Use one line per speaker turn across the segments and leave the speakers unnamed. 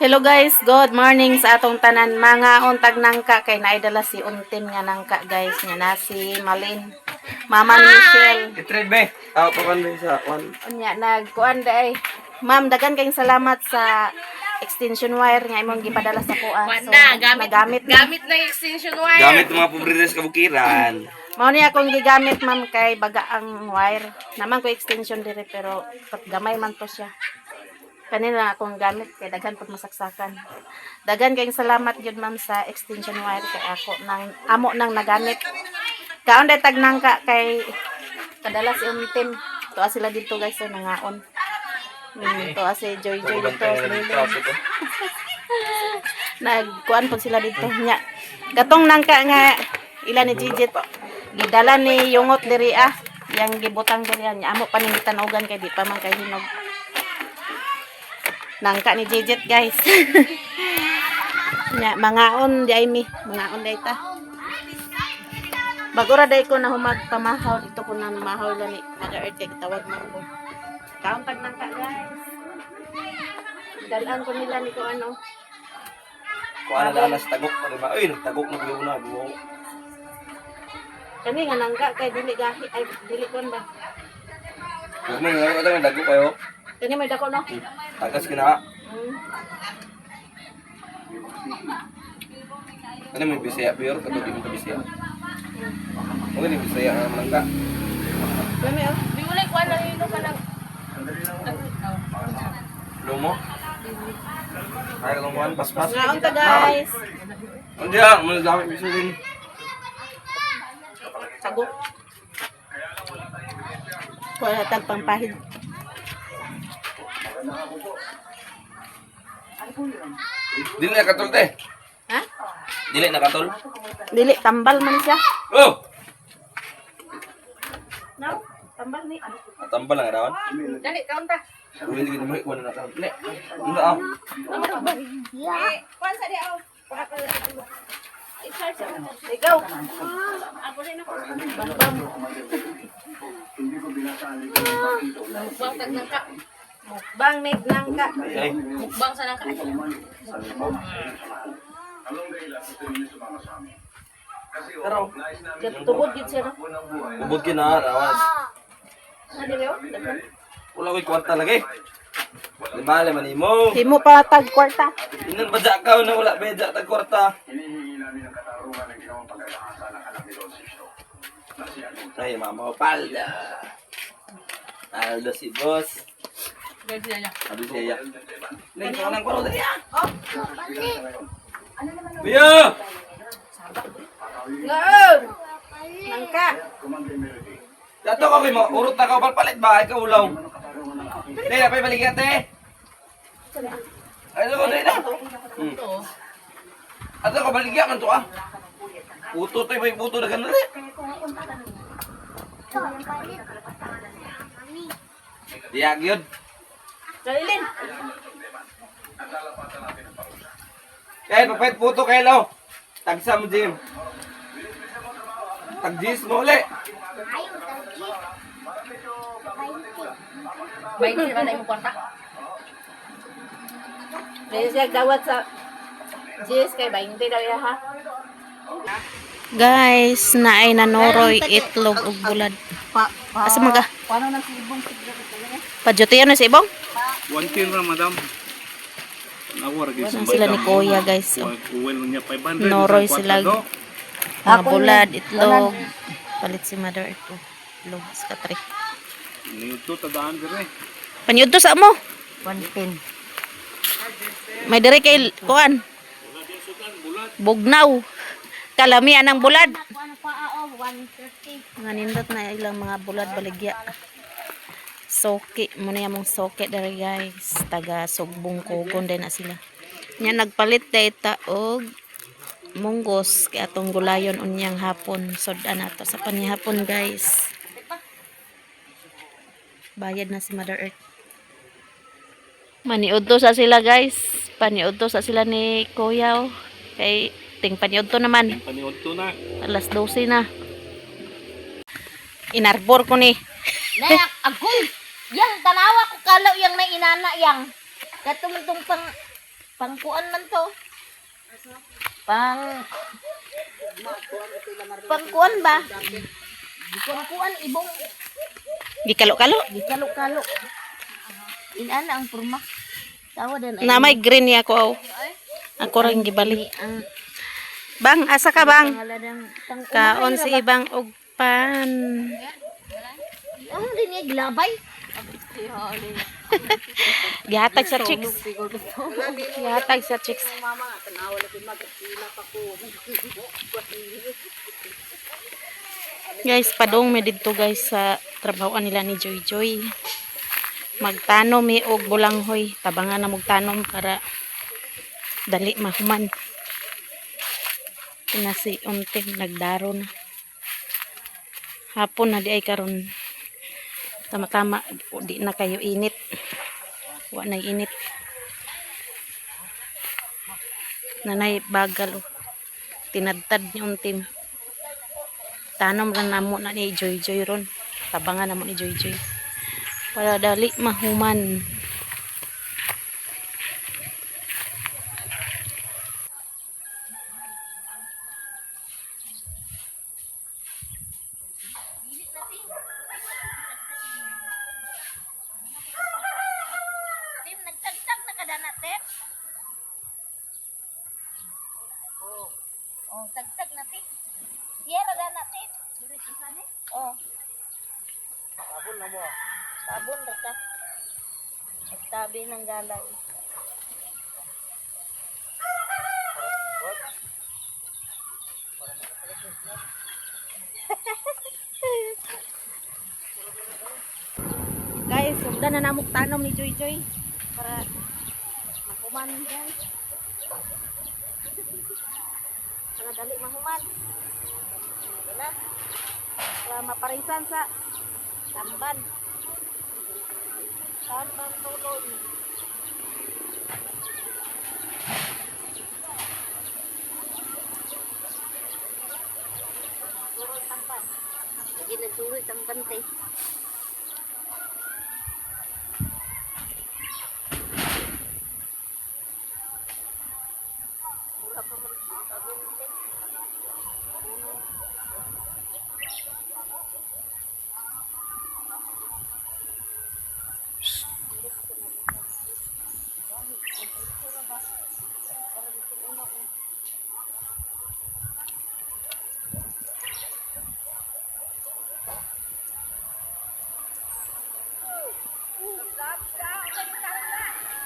Hello guys, good morning sa atong tanan. Mga untag nangka kay naidala si Untin nga nangka guys, nga na si Malin. Mama ni Michelle.
I-trade ba? Ako pa kan sa one.
Unya nagkuan day. Ma'am, dagan kayong salamat sa extension wire nga imong gipadala sa kuan.
Wanda,
nagamit
gamit na extension wire.
Gamit ng mga pobre sa kabukiran.
mao ni akong gigamit ma'am kay baga ang wire. Naman ko extension dire pero gamay man to siya. Kanina akong gamit kay daghan pud masaksakan. Daghan kayong salamat gyud ma'am sa extension wire kay ako nang amo nang nagamit. Kaon day tag nangka kay kadala si Untin. Tuwa sila dito guys sa nangaon. Tuwa si Joy dito. Nagkuan po sila dito nya. Katong nangka nga ilan ni Gigit. Gidala ni Yungot diri yang gibutang diri nya amo pa ning gitanugan kay di pa man kay hinog. Nangka ni Gigit guys. Nya mangaon di ay mi, mangaon day ta. Bagura day ko na humag pamahaw dito ko na mahaw gani. Mother Earth kay tawag mo ko. Kaon tag nangka guys. Dalan ko nila ni ko ano.
Kuha na lang sa tagok pa diba? Uy, nagtagok na biyo na. Biyo.
Kani nga nangka kay dili gahi ay dili kon ba.
Huwag mo nga ito ng dagok kayo.
Kani may dako no.
Tagas kina. Ano may bisaya pero katulad yung bisaya. Ano yung bisaya ang malangga?
Kami oh.
Di mo like wala ilo ka lang.
Lumo? Kaya lumuan, paspas.
Ngaon ta guys.
Hindi ah, malagamit biso din.
Sagok. Wala tag pampahid.
Dili na katol te.
Ha?
Dili na katol.
Dili tambal man siya.
Oh!
No? Tambal ni.
Tambal lang arawan.
Dali, kaon ta.
Uy, hindi ko naman ikuha na nakal. Ne, hindi ah.
Kuan sa di aw.
Ikaw.
Ako rin ako.
Bambam.
Mukbang tag nangka.
Mukbang ni nangka.
Ay,
Mukbang sa nangka.
pero,
Tubod gid siya no.
ubod kina, rawas.
Ano niyo?
Wala ko'y kwarta lagi. Di bale man imo.
Himo pa tag kwarta.
Inan badya ka na wala bedya tag kwarta. Ay, mama ko palda. Palda si boss.
Guys, yan.
Sabi siya. Lagi ko nang kwaro dali ah. Biyo!
Ngaon. Nangka.
Dato ka mo, urot na ka palpalit ba? Ikaw ulaw. Te, napay balik te. Ay, ko dali na. Ato ka balik man to ah. Puto to, may puto na ganun eh. Diyak yun.
Dalilin.
Kaya papayat puto kayo law. Tagsa mo Jim. Tagjis mo ulit.
Baik sila na imong kwarta.
Dahil siya gawat sa Jis kay 20 daw ya ha. Guys, naay nanoroy itlog ug bulad. Asa maga?
Paano na si ibong sigla ko talaga?
Pajotiyan na si Ibong?
110 ra madam. Nawar gyud
Saan sila ni Kuya guys.
Kuwel niya 500.
Noroy sila. Mga bulad, itlog. Palit si Mother ito. Itlog sa katri.
Nito tadaan dire.
Panyud to sa mo.
110.
May diri kay kuan. Bugnaw. Kalamian ng bulad.
Ano pa oo, 130.
Mga nindot na ilang mga bulad baligya. Soki. Muna yung mong soki dari guys. Taga Sugbong Kugon din na sila. Nya nagpalit data og munggos kay atong gulayon unyang hapon. Soda na to sa panihapon guys. Bayad na si Mother Earth. Maniud to sa sila guys. Paniud to sa sila ni Kuya. Oh. Kay ting paniud to naman.
Paniod to na.
Alas 12 na. Inarbor ko ni.
Nayak agoy. Yang tanawa ko kalaw yang na inana yang. Katong pang Pangkuan man to. Pangkuan ba? Pangkuan ibong
Gikalo-kalo.
gikalo-kalo. Inana ang porma. Tawa dan
Na may green niya ako. Oh. Ako rin gibalik.
ang
Bang, asa ka bang?
pangalan ng
Kaon sa ibang ugpan.
Ano din niya glabay?
Gihatag sa chicks. Gihatag sa chicks. Guys, padong mi didto guys sa trabahoan nila ni Joy Joy. Magtanom mi og bulanghoy. Tabangan na magtanom para dali mahuman. Pinasi unting nagdaro na. Hapon na di ay karon. Tama-tama, di na kayo init. Wa na init. Nanay bagal. Oh. Tinadtad ni untim. Tanom lang namo na ni Joy Joy ron. Tabangan namo ni Joy Joy. Para dali mahuman.
Tim nagtagtag na kada natin. Oh, tagtag natin. Yera da natin. Oh. Sabon na mo. Sabon ra ka. Magtabi ng galay.
Guys, sugdan na namok tanom ni Joy Joy. Para mahuman guys. Para dali mahuman. Wala. Para maparisan sa tamban. Tamban tulon. Suroy tamban. Lagi nagsuroy tamban tayo.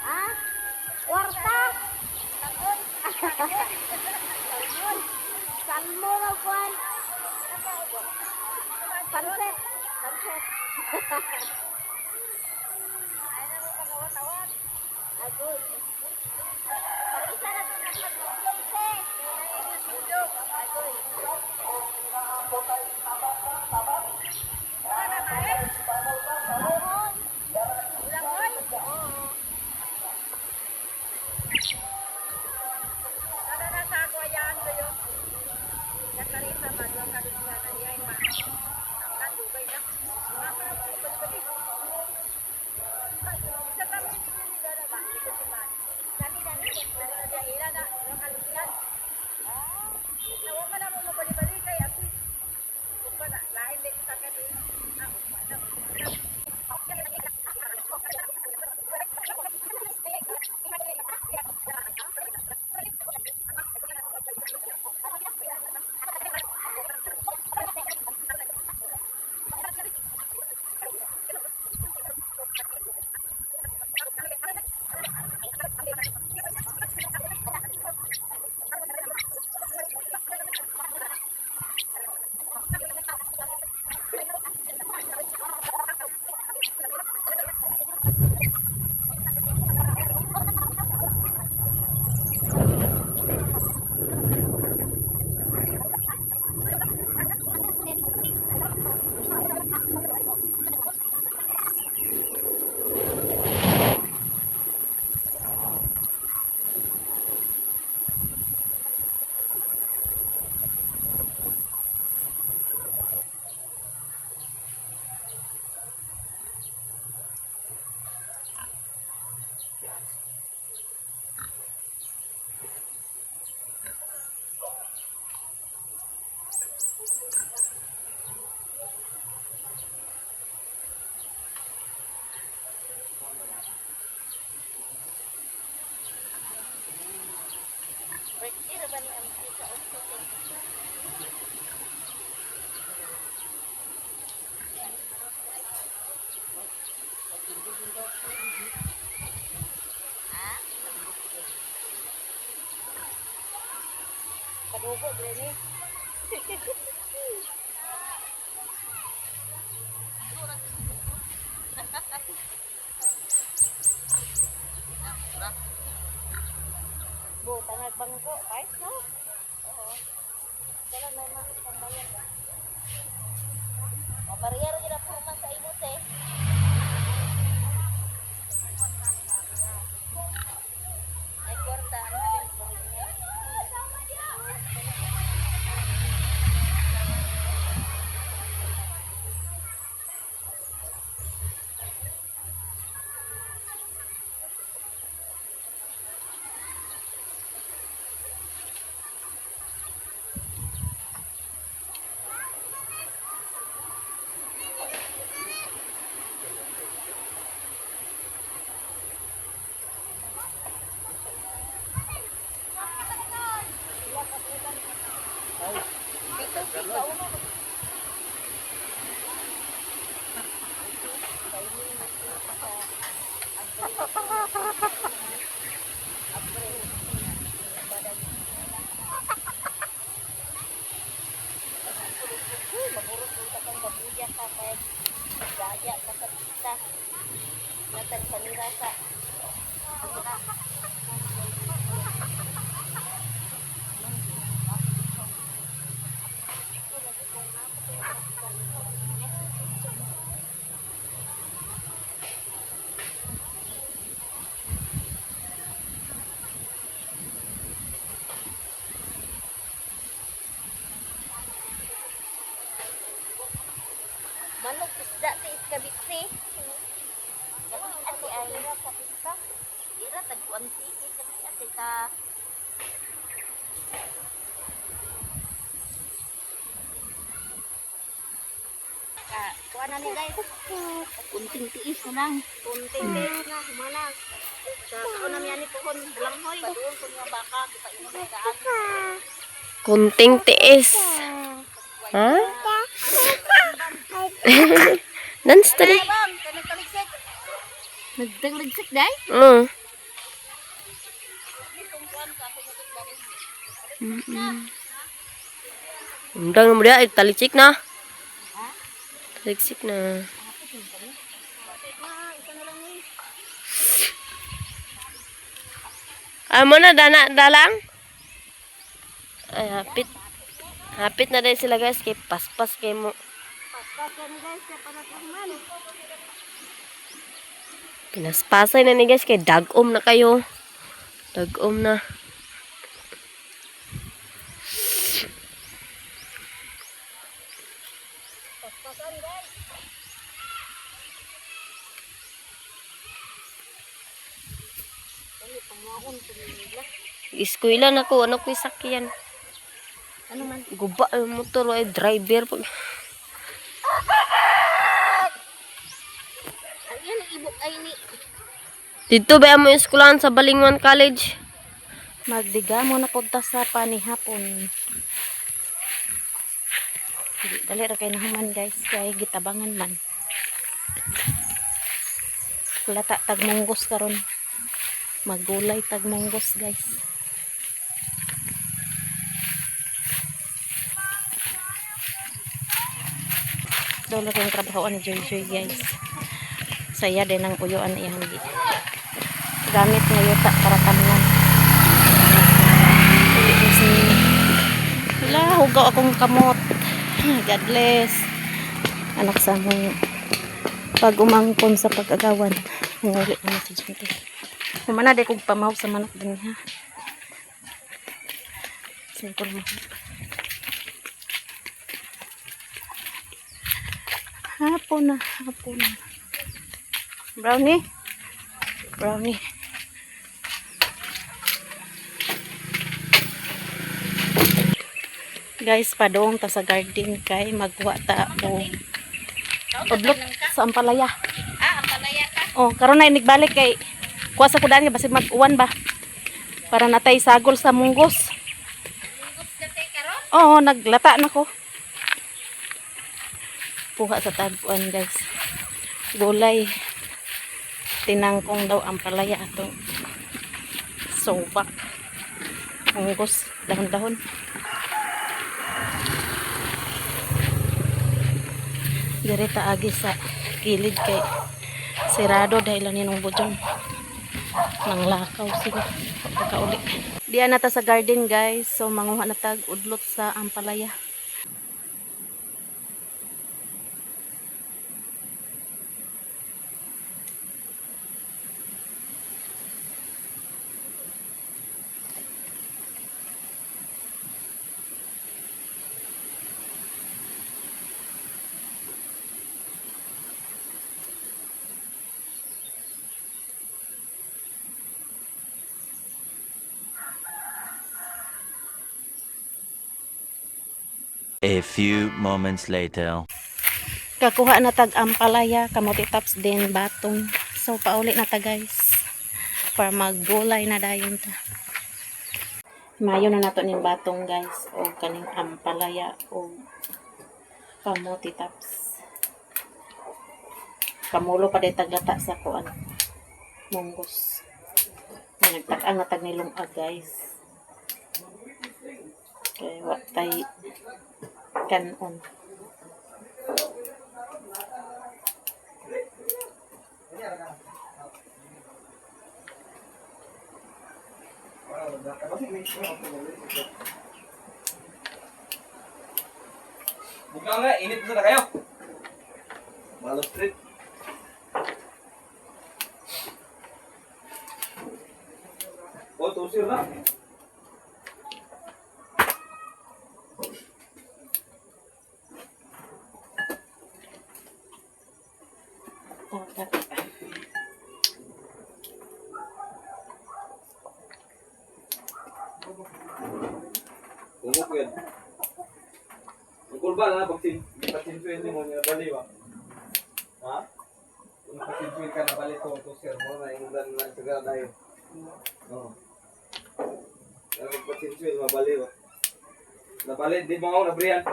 Ah? Warta. Salmo na kwan. Sunset. Sunset. Agul. Parisa na ito ng pagkakulong, Agul. Ulangoy. Oo. Bobo, Brenny. Bo, tangag bangko. Kahit no? Oo. Kailan may mga tambayan ba? Mabariyar kita po man sa imot eh. Ay, kwarta. Ano na din po? Magurot yung katang babuya ka kaya gaya ka sa pista. Natan panira sa manok isda ti iskabitsi. Kasi ati ay sa pista. Ira tagkuan tiket kasi ati ka. Kuha na ni guys. Kunting tiis na lang. Kunting tiis na. Humanag. Sa kaunam yan ni Puhon. Dalanghoy. Doon kung nga baka. Kita ino na daan.
Kunting tiis. Ha? Dance tadi.
Bang, kanag-taligsik. Nagtaligsik day?
Undang mo dia talicik na. Talicik na. Amo na dana dalang. Ay hapit. Hapit na din sila guys kay paspas kay mo. Pinaspasay na ni guys kay dagom na kayo. Dagom na. Iskwela na ko, ano ko sakyan.
Ano man?
Guba yung motor ay driver pag.
Ayun, ibok ay ni.
Dito ba mo eskwelahan sa Balingwan College?
Magdiga mo na punta sa panihapon. Dali ra kay nahuman guys, kay gitabangan man. Lata tag munggos karon. Magulay tag munggos guys. Dolo kayong trabaho ni Joy Joy guys. Saya din ang uyuan iyang gamit nga yuta para tamnan. Wala, hugaw akong kamot. God bless. Anak sa mong pag umangkon sa pag-agawan. Nguli na si Junti. Humana di kong pamahaw sa manok din ha. Singkol mo. Hapon na, hapon na. Brownie. Brownie. Guys, padong ta sa garden kay magwa ta o udlot sa ampalaya.
Ah, ampalaya ka.
Oh, karon na inigbalik kay kuha sa kudan basi mag-uwan ba. Para natay sagol sa munggos.
Munggos na tayo karon.
Oo, naglata na ko. Puha sa tagpuan guys. Gulay. Tinangkong daw ang palaya atong sobak. Unggos, dahon-dahon. Direta agi sa kilid kay sirado dahil lang ninong budyon. Nang lakaw sila. Pagkauli. Diyan na ta sa garden guys. So manguha na tag udlot sa ampalaya.
A few moments later.
Kakuha na tag ampalaya, kamote tops din, batong. So pauli na ta guys. Para maggulay na dayon ta. Mayo na nato ning batong guys o kaning ampalaya o kamote tops. Kamulo pa day taglata sa kuan. Munggos. Nagtak-ang natag nilong guys. Kay wa tay kanon.
Buka nga, init na kayo. Malo street. Oh, tusir na. Bumuk yan. Ang kulba na pagsinsuin mo niya bali ba? Ha? Kung pagsinsuin ka na bali to sir mo na yung dan na sagara dayo. Oo. Pero kung pagsinsuin mabali ba? Nabali di mo ako na Brian.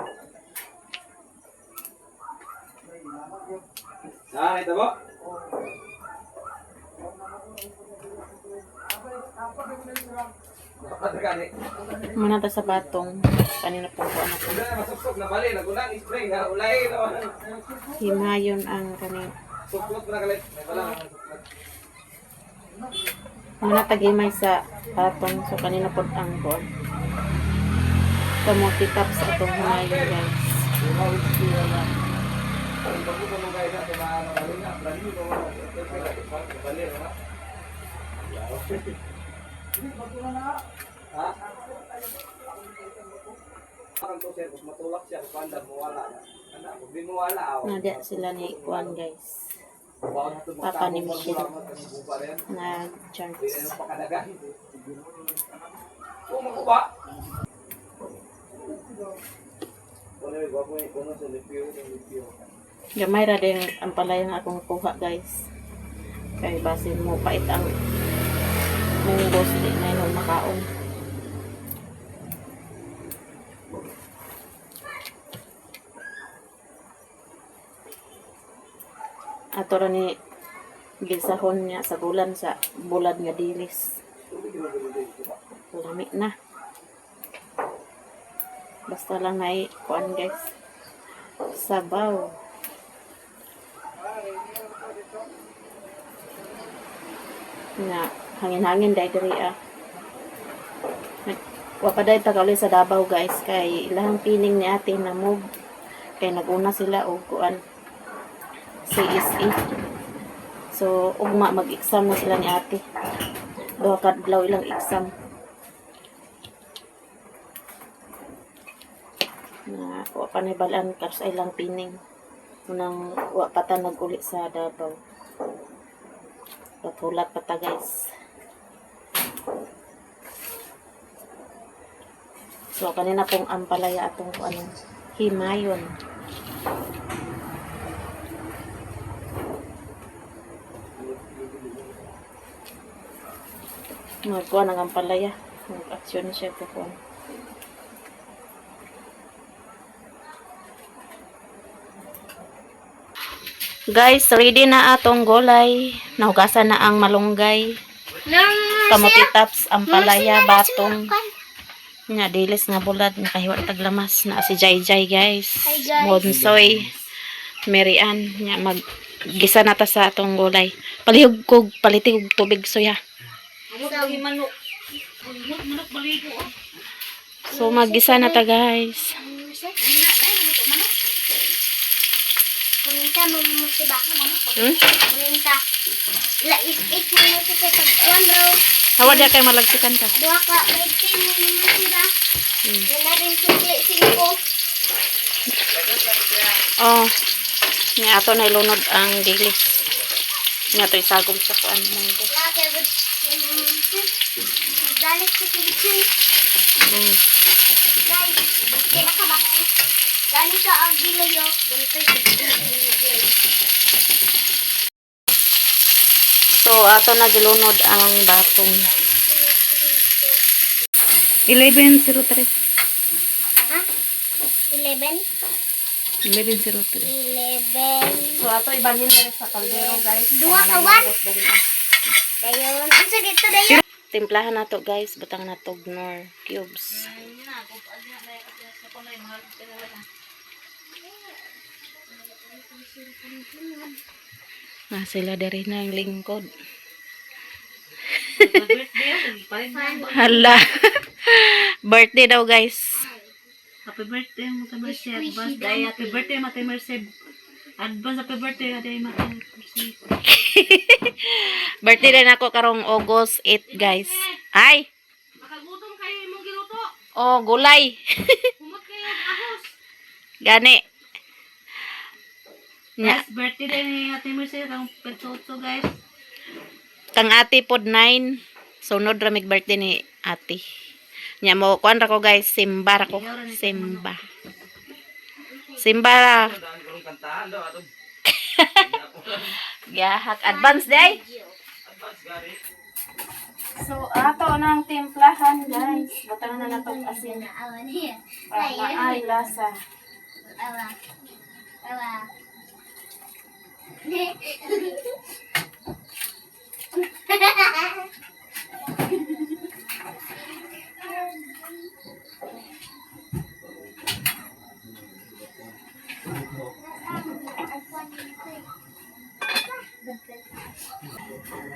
Ha, ito ba?
Muna ta sa batong. Kanina pong kuan ako.
Wala na masuktok na bali, nagulang spray na ulay na.
Himayon ang kaning
Suklot na kalit. May bala na suklot.
muna tagimay sa batong. So kanina po ang kuan. Kamote tops atong himayon guys.
Ang bago ko nung kaya na ito na bali na. Bali mo. Bali na. Ha? Ang to sir, kung matulak siya, kung panda, mawala na. Kung di mawala,
Nadya sila ni kuan guys. Papa ni Michelle. Nag-chance.
Hindi na pakadagan. Kung makuha.
Gamay ra din ang palayang akong kuha guys. Kay basin mo pait ang munggos di na yun makaon. Ato ra ni gisahon niya sa bulan sa bulad nga dilis. Lami na. Basta lang ay kuan guys. Sabaw. Na hangin-hangin dahil diri wapaday tagaloy sa Davao guys kay ilang piling ni ate na move kay naguna sila og kuan CSE. So ugma mag-exam na sila ni ate. Duha ka adlaw ilang exam. Na wa pa nabalaan kar sa ilang pining. Unang wa pa ta nag-uli sa Davao. Patulat pa ta guys. So kanina pong ampalaya atong ano himayon. Magkuha ng ampalaya. Mag-aksyon siya po po. Guys, ready na atong gulay. Nahugasan na ang malunggay. Kamote tops, ampalaya, batong. Nga dilis nga bulad nakahiwa taglamas na si Jai Jai guys.
Hi, guys.
Bonsoy. Marian nya mag gisa na ta sa atong gulay. Palihog kog palitig og tubig soya. So maggisa na ta guys.
Kuninta mo mo si ba?
Hmm?
Kuninta. La ik mo mo si tagkuan daw.
Hawa dia kay malagsikan ka.
Dua ka, may team mo mo si ba? Wala rin sukli 5.
Oh. Nya ato na ilunod ang dilis. Nya to isagom sa kuan mango.
Lagi good. Galit ko si
Mm.
guys. Kaya ka ba? Galit sa ang gilayo. Ganito
So ato na gilunod ang batong. 11:03.
Ha? 11?
11:03.
11.
So ato ibalhin diri sa kaldero guys.
Dua ka, one? Dayon. Ang sa dito dayon.
Timplahan nato guys, butang nato Knorr cubes. Sila dari na ang lingkod. Hala. Birthday daw guys.
Happy birthday, Mata Mercy. Advance day. Happy birthday, Mata Mercy. Advance happy birthday, Mata Mercy.
Birthday din ako karong August 8 guys. Ay!
Makagutom kayo imong giluto.
Oh, gulay.
Humot kayo ahos.
Gani. Nya,
Guys, birthday day ni Ate Mercy. Karong Petotso, guys.
kang ate pod 9. Sunod ra mig birthday ni ate. Nya mo kuan ra ko guys, simba ra ko. Simba. Simba ra.
Kantahan daw ato.
Gahak advance day. So ato nang timplahan guys. Butang na nato asin.
Awan here.
Para ay lasa.
Awa. Awa.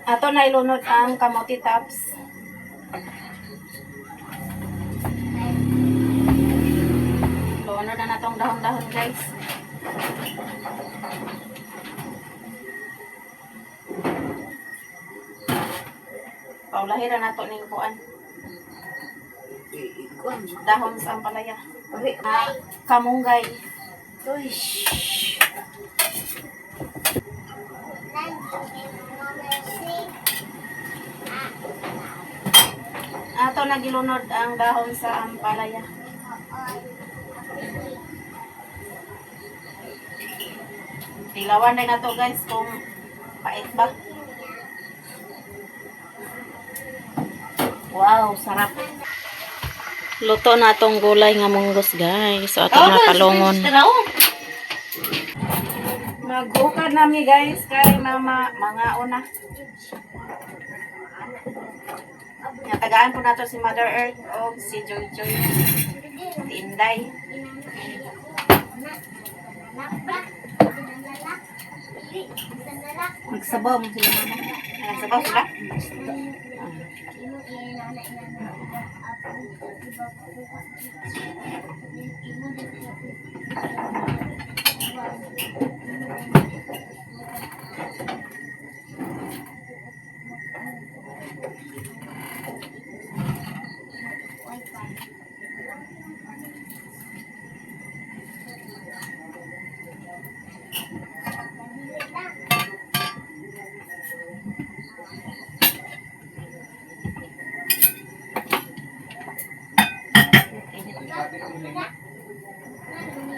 Ato na ilunod ang kamote tops. Lunod na natong dahon-dahon guys. Paulahiran nato ning kuan. Dahon sa ampalaya. Kamunggay. Uy. Ato na gilunod ang dahon sa ampalaya. Ilawan din na to guys kung pait ba. Wow, sarap. Luto na tong gulay nga munggos guys. So ato na palungon. Maghukad nami guys kay mama mga una. Tagaan po nato si Mother Earth o si Joy Joy. Tinday. Magsabaw mo sila mama. Nagsabaw sila?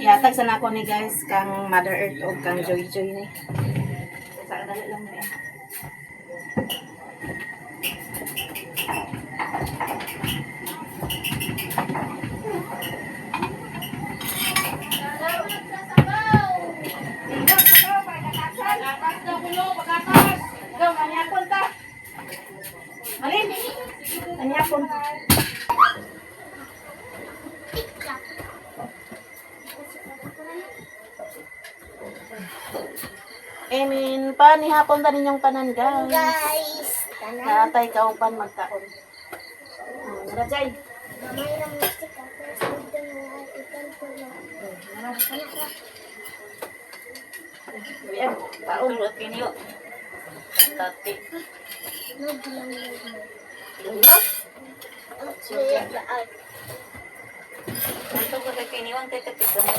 Yatag sa nako ni guys kang Mother Earth o kang Joy Joy ni. Sa dali lang mo yan. Emin, pani hapon ta ninyong tanan guys.
Guys,
Naatay kaupan magkaon. Rajay.
mamay lang music ako. Sabi mo ay ikan ko na.
Ayan, taon.
Tulot kinyo. Tati.
No, bilang mo.
Ilo.
Ang sweet na ay.
Ito ko kay kiniwang kay katito mo.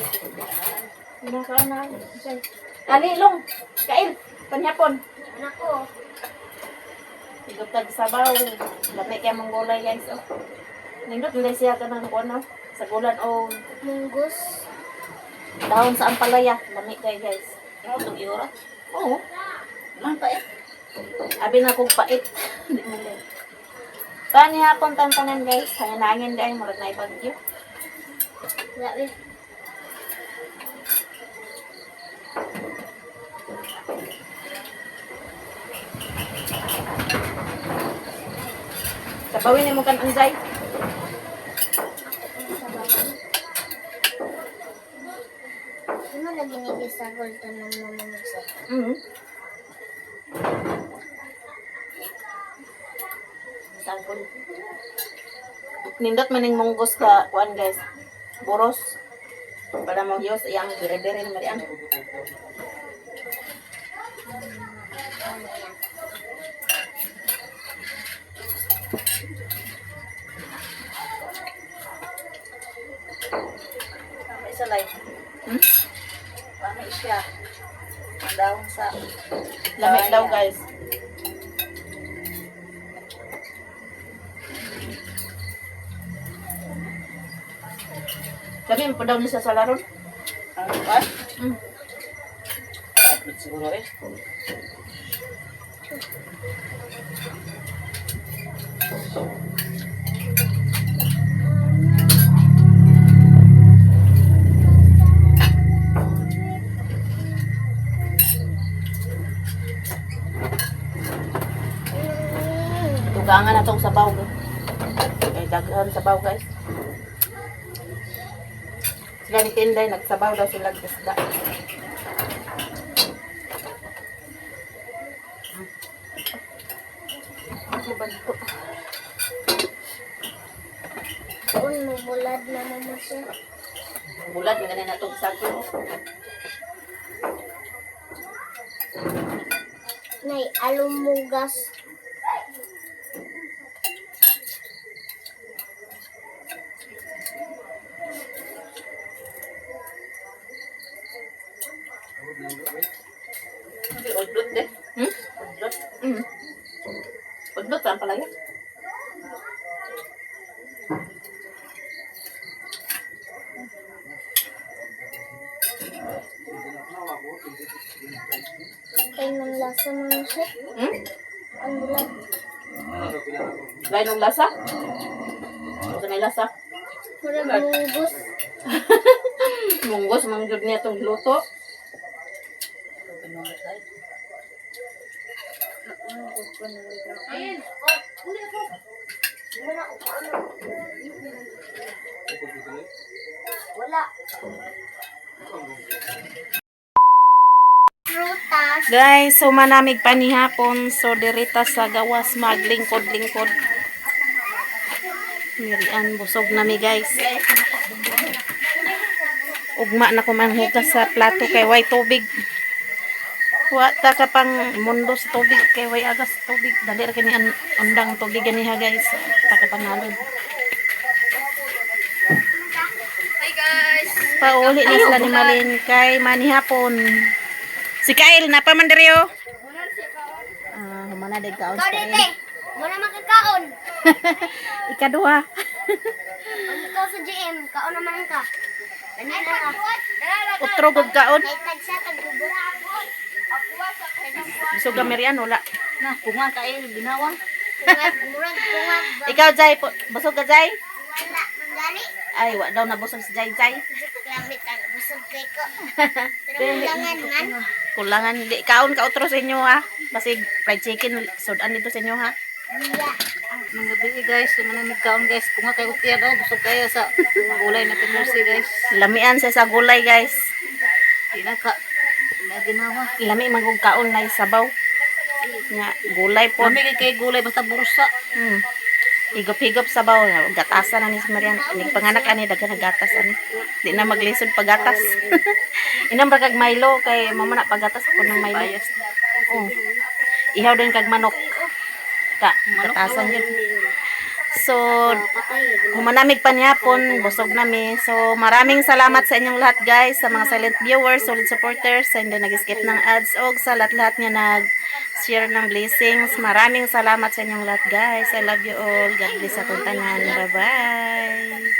Nakaon na. Rajay. Ali, Long. Kain. Panhapon.
Anak ko.
Igutag sabaw. Lami kaya mong gulay guys. Oh. Nindot nila siya ka ng kuwan sa gulan o
Munggus.
dahon sa ampalaya. Lami kay guys.
Ano itong iura?
Oo.
Man pa eh.
Abi na kong pait. Hindi mo lang. Paano hapon tantanan guys? Hanganangin dahil murag na ibagyo.
Grabe.
Sabawin mo kan anjay.
Ano lagi nag-isagol to ng mamamagsak?
Mhm.
Sangkol.
Nindot maning munggos ka kuan guys. Boros. Para mo yos iyang bire-bire na marian.
Tama isa live.
Hmm?
Tama siya. Ang dahon sa
Lamig daw guys. Kami po daw niya sa laron.
Ang what?
Mm.
Upload siguro eh.
Tugangan na tong sabaw. Kay daghan sabaw guys. Sila ni Tinday, nagsabaw daw sila ng isda. Ano ba ito?
Doon mo bulad na mo siya.
Bulad, may ganun na itong sago.
Nay, alumugas.
Udlot deh.
Hmm?
Udlot.
Mm. Udlot saan pala yun?
Ay, nang lasa mo na siya.
Hmm?
Ang bulad.
Lain ng lasa? Ito may lasa.
Murag munggus.
Munggos, mangjud niya itong luto.
Wala. Prutas.
Guys, so manamig pa ni hapon. So, dirita sa gawas maglingkod-lingkod. Mirian, busog na mi guys. Ugma na ko man hugas sa plato kay way tubig. Wata ka pang mundo sa tubig kay way agas tubig. Dali ra kini undang tubig ganiha guys. Taka pangalod.
Hi guys.
Pauli na sila ni Malin kay manihapon. Si Kyle, napaman diri yo. Ah, humana dag kaon
Ikaw
si
dito.
Kyle.
Muna magkakaon.
Ikaduha.
Ang ikaw sa GM, kaon naman ka. Ganyan na ka.
Utro gud kaon.
Ay, tagsa, tagbubot.
Gusto ka Mirian wala.
Nah, bunga kayo ginawang.
Murag.
Ikaw Jay, busog ka Jay?
Wala, manggali.
Ay, wa daw na busog si Jay Jay.
Lamit ang busog kay ko. Pero ulangan man.
Kulangan di kaon ka utro sa inyo ha. Basig fried chicken sudan dito sa inyo ha.
Iya. Mga gabi guys, yung mga nagkaon guys, kung nga kayo tiyan daw, gusto kayo sa gulay na Mercy guys.
Lamian siya sa gulay, guys.
Pinaka, na ginawa.
Lami magugkaon na isabaw. Nga, gulay po.
Kami kay gulay, basta bursa.
Higop-higop sabaw. Gatasan na ni si Marian. Nagpanganak ani, dagan nagatas ani. Di na maglisod pagatas. Inam ra kag Milo, kay mama na pagatas ako ng Milo. Oh. Ihaw din kag manok. Gatasan yun. So, humanamig pa niyapon, busog nami. So, maraming salamat sa inyong lahat guys, sa mga silent viewers, solid supporters, sa hindi nag-skip ng ads, o sa lahat-lahat nga nag-share ng blessings. Maraming salamat sa inyong lahat guys. I love you all. God bless sa tanan. Bye-bye.